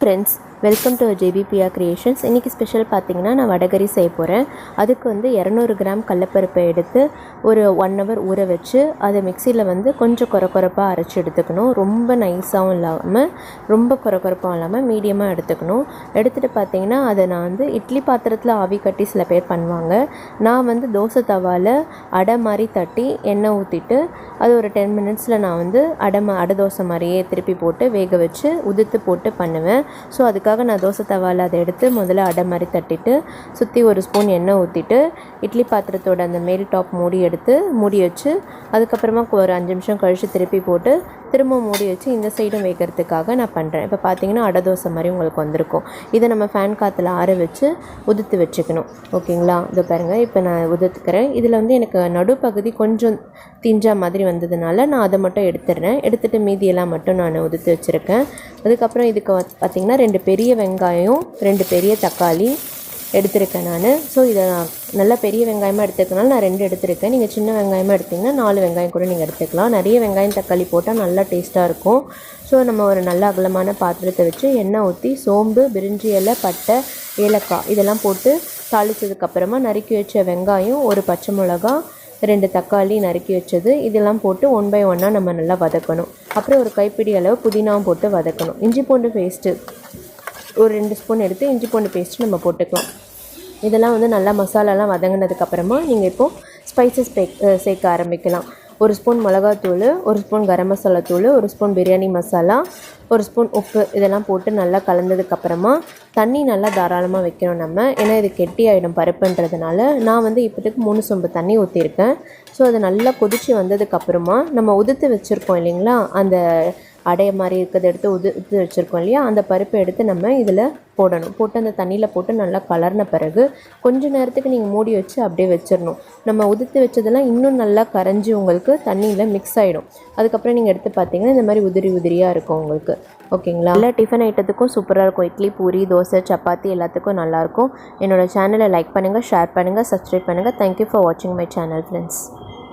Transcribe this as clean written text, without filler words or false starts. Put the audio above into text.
Friends, welcome to ஜேபிபிஆ creations. இன்றைக்கி special பார்த்திங்கன்னா நான் வடகரி செய்ய போகிறேன். அதுக்கு வந்து 200 கிராம் கடலப்பருப்பை எடுத்து ஒரு 1 ஹவர் ஊற வச்சு அதை மிக்சியில் கொஞ்சம் கொரப்பாக அரைச்சி எடுத்துக்கணும். ரொம்ப நைஸாகவும் இல்லாமல் ரொம்ப கொரப்பாகவும் இல்லாமல் மீடியமாக எடுத்துக்கணும். எடுத்துகிட்டு பார்த்திங்கன்னா அதை நான் இட்லி பாத்திரத்தில் ஆவி கட்டி சில பேர் பண்ணுவாங்க. நான் தோசை தவாவில் அடை மாதிரி தட்டி எண்ணெய் ஊற்றிட்டு அது ஒரு 10 மினிட்ஸில் நான் அடை தோசை மாதிரியே திருப்பி போட்டு வேக வச்சு உதுத்து போட்டு பண்ணுவேன். ஸோ அதுக்காக நான் தோசை தவாவில் அதை எடுத்து முதல்ல அடை மாதிரி தட்டிட்டு சுற்றி ஒரு ஸ்பூன் எண்ணெய் ஊற்றிட்டு இட்லி பாத்திரத்தோட அந்த மேல் டாப் மூடி எடுத்து மூடி வச்சு அதுக்கப்புறமா ஒரு 5 நிமிஷம் கழித்து திருப்பி போட்டு திரும்ப மூடி வச்சு இந்த சைடும் வேகிறதுக்காக நான் பண்ணுறேன். இப்போ பார்த்தீங்கன்னா அடை தோசை மாதிரி உங்களுக்கு வந்திருக்கும். இதை நம்ம ஃபேன் காற்றுல ஆற வச்சு உதுத்து வச்சுக்கணும். ஓகேங்களா? இதை பாருங்கள், இப்போ நான் உதுத்துக்கிறேன். இதில் எனக்கு நடுப்பகுதி கொஞ்சம் திஞ்சா மாதிரி வந்ததுனால நான் அதை மட்டும் எடுத்துடுறேன். எடுத்துகிட்டு மீதியெல்லாம் மட்டும் நான் உதுத்து வச்சுருக்கேன். அதுக்கப்புறம் இதுக்கு பார்த்திங்கன்னா 2 பெரிய வெங்காயம் 2 பெரிய தக்காளி எடுத்திருக்கேன் நான். ஸோ இதை நான் நல்லா பெரிய வெங்காயமாக எடுத்துக்கனால நான் 2 எடுத்திருக்கேன். நீங்கள் சின்ன வெங்காயமாக எடுத்திங்கன்னா 4 வெங்காயம் கூட நீங்கள் எடுத்துக்கலாம். நிறைய வெங்காயம் தக்காளி போட்டால் நல்லா டேஸ்ட்டாக இருக்கும். ஸோ நம்ம ஒரு நல்ல அகலமான பாத்திரத்தை வச்சு எண்ணெய் ஊற்றி சோம்பு, பிரிஞ்சி இலை, பட்டை, ஏலக்காய் இதெல்லாம் போட்டு தாளித்ததுக்கப்புறமா நறுக்கி வச்ச வெங்காயம், ஒரு பச்சை மிளகா, 2 தக்காளி நறுக்கி வச்சது இதெல்லாம் போட்டு 1 பை 1 நம்ம நல்லா வதக்கணும். அப்புறம் ஒரு கைப்பிடி அளவு புதினாவும் போட்டு வதக்கணும். இஞ்சி பூண்டு பேஸ்ட்டு ஒரு 2 ஸ்பூன் எடுத்து இஞ்சி பூண்டு பேஸ்ட்டு நம்ம போட்டுக்கலாம். இதெல்லாம் நல்லா மசாலாலாம் வதங்கினதுக்கப்புறமா நீங்கள் இப்போது ஸ்பைசஸ் சேர்க்க ஆரம்பிக்கலாம். 1 ஸ்பூன் மிளகாத்தூள், 1 ஸ்பூன் கரம் மசாலா தூள், 1 ஸ்பூன் பிரியாணி மசாலா, 1 ஸ்பூன் உப்பு இதெல்லாம் போட்டு நல்லா கலந்ததுக்கப்புறமா தண்ணி நல்லா தாராளமாக வைக்கணும் நம்ம. ஏன்னா இது கெட்டி ஆகிடும் பருப்புன்றதுனால. நான் இப்போதைக்கு 3 சொம்பு தண்ணி ஊற்றிருக்கேன். ஸோ அது நல்லா கொதித்து வந்ததுக்கப்புறமா நம்ம உதுத்து வச்சுருக்கோம் இல்லைங்களா, அந்த அடைய மாதிரி இருக்கிறத எடுத்து உதுத்து வச்சுருக்கோம் இல்லையா, அந்த பருப்பை எடுத்து நம்ம இதில் போடணும். போட்டு அந்த தண்ணியில் போட்டு நல்லா கலர்ன பிறகு கொஞ்சம் நேரத்துக்கு நீங்கள் மூடி வச்சு அப்படியே வச்சிடணும். நம்ம உதுத்து வச்சதெல்லாம் இன்னும் நல்லா கரைஞ்சி உங்களுக்கு தண்ணியில் மிக்ஸ் ஆகிடும். அதுக்கப்புறம் நீங்கள் எடுத்து பார்த்தீங்கன்னா இந்த மாதிரி உதிரியாக இருக்கும் உங்களுக்கு. ஓகேங்களா? எல்லா டிஃபன் ஐட்டத்துக்கும் சூப்பராக இருக்கும். இட்லி, பூரி, தோசை, சப்பாத்தி எல்லாத்துக்கும் நல்லாயிருக்கும். என்னோடய சேனலை லைக் பண்ணுங்கள், ஷேர் பண்ணுங்கள், சப்ஸ்கிரைப் பண்ணுங்கள். தேங்க்யூ ஃபார் வாட்சிங் மை சேனல் ஃப்ரெண்ட்ஸ்.